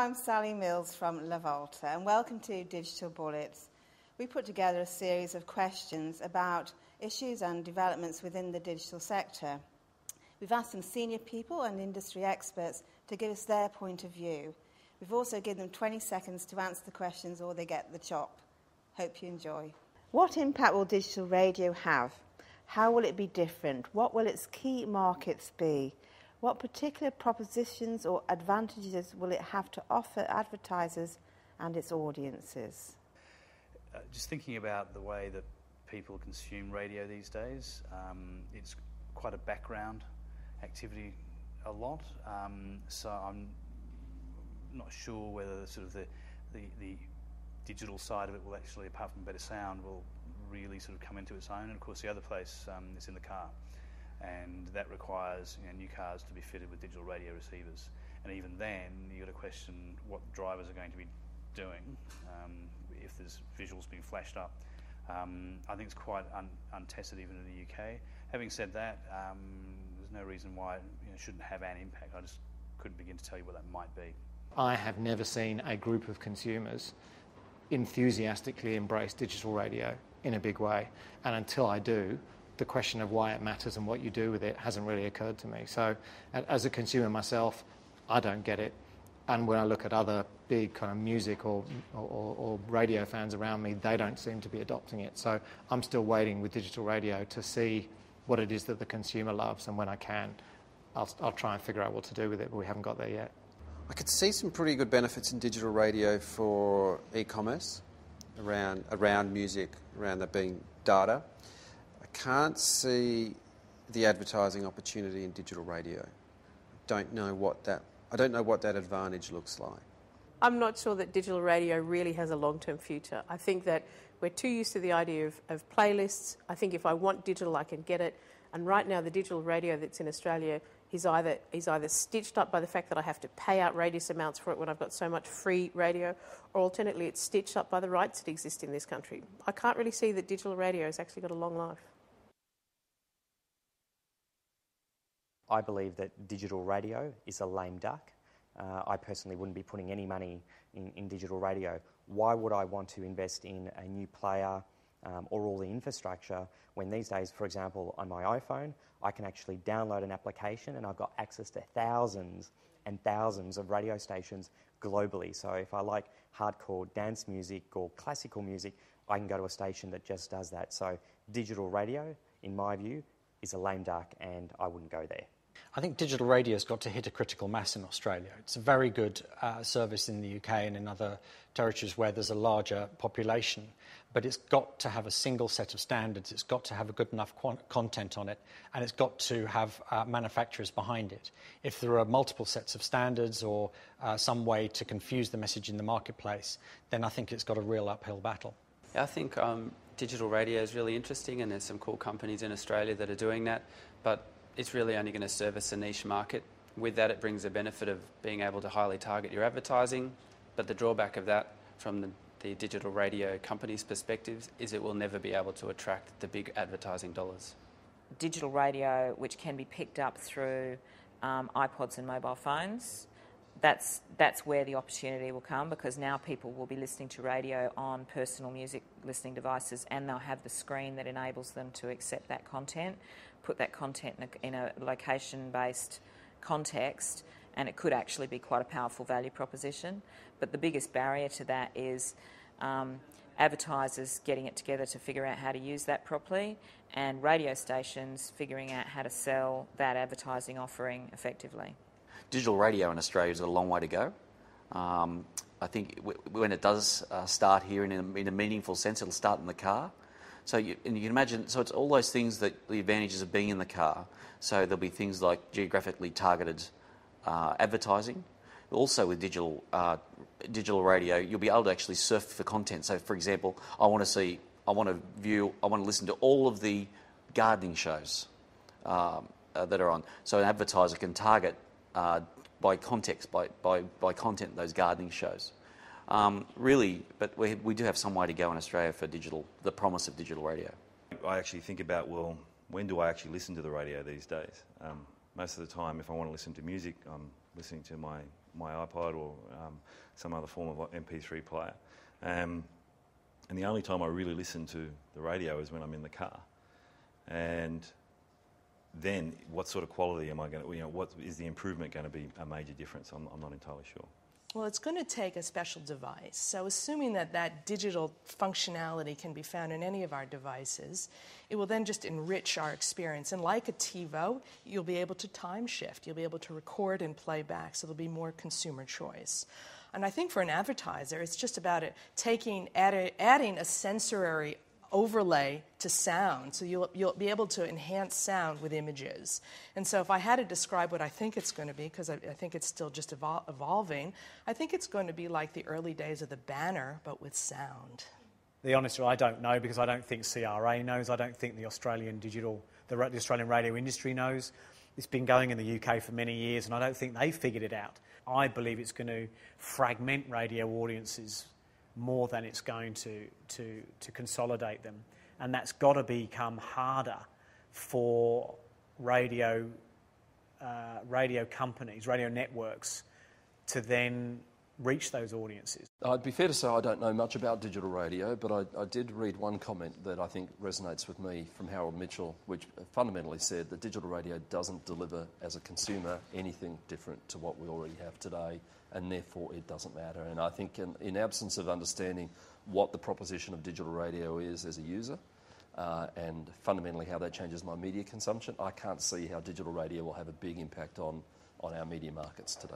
I'm Sally Mills from La Volta, and welcome to Digital Bullets. We put together a series of questions about issues and developments within the digital sector. We've asked some senior people and industry experts to give us their point of view. We've also given them 20 seconds to answer the questions or they get the chop. Hope you enjoy. What impact will digital radio have? How will it be different? What will its key markets be? What particular propositions or advantages will it have to offer advertisers and its audiences? Just thinking about the way that people consume radio these days, it's quite a background activity a lot, so I'm not sure whether the digital side of it will actually, apart from better sound, will really sort of come into its own. And of course the other place is in the car, and that requires new cars to be fitted with digital radio receivers, and even then you've got to question what drivers are going to be doing if there's visuals being flashed up. I think it's quite untested even in the UK. Having said that, there's no reason why it shouldn't have an impact. I just couldn't begin to tell you what that might be. I have never seen a group of consumers enthusiastically embrace digital radio in a big way, and until I do, the question of why it matters and what you do with it hasn't really occurred to me. So as a consumer myself, I don't get it. And when I look at other big kind of music or radio fans around me, they don't seem to be adopting it. So I'm still waiting with digital radio to see what it is that the consumer loves, and when I can, I'll try and figure out what to do with it, but we haven't got there yet. I could see some pretty good benefits in digital radio for e-commerce, around music, around that being data. I can't see the advertising opportunity in digital radio. I don't know what that advantage looks like. I'm not sure that digital radio really has a long-term future. I think that we're too used to the idea of playlists. I think if I want digital, I can get it. And right now, the digital radio that's in Australia is either stitched up by the fact that I have to pay outrageous amounts for it when I've got so much free radio, or alternately, it's stitched up by the rights that exist in this country. I can't really see that digital radio has actually got a long life. I believe that digital radio is a lame duck. I personally wouldn't be putting any money in digital radio. Why would I want to invest in a new player or all the infrastructure when these days, for example, on my iPhone, I can actually download an application and I've got access to thousands and thousands of radio stations globally. So if I like hardcore dance music or classical music, I can go to a station that just does that. So digital radio, in my view, is a lame duck, and I wouldn't go there. I think digital radio's got to hit a critical mass in Australia. It's a very good service in the UK and in other territories where there's a larger population, but it's got to have a single set of standards, it's got to have a good enough content on it, and it's got to have manufacturers behind it. If there are multiple sets of standards or some way to confuse the message in the marketplace, then I think it's got a real uphill battle. Yeah, I think digital radio is really interesting, and there's some cool companies in Australia that are doing that, but it's really only going to service a niche market. With that, it brings the benefit of being able to highly target your advertising, but the drawback of that from the digital radio company's perspective is it will never be able to attract the big advertising dollars. Digital radio, which can be picked up through iPods and mobile phones, that's where the opportunity will come, because now people will be listening to radio on personal music listening devices, and they'll have the screen that enables them to accept that content, put that content in a location-based context, and it could actually be quite a powerful value proposition. But the biggest barrier to that is advertisers getting it together to figure out how to use that properly, and radio stations figuring out how to sell that advertising offering effectively. Digital radio in Australia is a long way to go. I think when it does start here in a meaningful sense, it'll start in the car. So you can imagine, so it's all those things, that the advantages of being in the car. So there'll be things like geographically targeted advertising. Also with digital radio, you'll be able to actually surf for content. So for example, I want to listen to all of the gardening shows that are on. So an advertiser can target by context, by content, those gardening shows. Really, but we do have some way to go in Australia for the promise of digital radio. I actually think about, well, when do I actually listen to the radio these days? Most of the time, if I want to listen to music, I'm listening to my my iPod or some other form of MP3 player. And the only time I really listen to the radio is when I'm in the car. And then what sort of quality am I going to, what is the improvement going to be a major difference? I'm not entirely sure. Well, it's going to take a special device. So assuming that digital functionality can be found in any of our devices, it will then just enrich our experience. And like a TiVo, you'll be able to time shift. You'll be able to record and play back, so there'll be more consumer choice. And I think for an advertiser, it's just about adding a sensory overlay to sound, so you'll be able to enhance sound with images. And so if I had to describe what I think it's going to be, because I think it's still just evolving, I think it's going to be like the early days of the banner, but with sound. The honest answer, I don't know, because I don't think CRA knows. I don't think the Australian radio industry knows. It's been going in the UK for many years, and I don't think they've figured it out. I believe it's going to fragment radio audiences more than it's going to consolidate them. And that's got to become harder for radio companies, radio networks, to then reach those audiences. It'd be fair to say I don't know much about digital radio, but I did read one comment that I think resonates with me from Harold Mitchell, which fundamentally said that digital radio doesn't deliver as a consumer anything different to what we already have today, and therefore it doesn't matter. And I think in absence of understanding what the proposition of digital radio is as a user, and fundamentally how that changes my media consumption, I can't see how digital radio will have a big impact on our media markets today.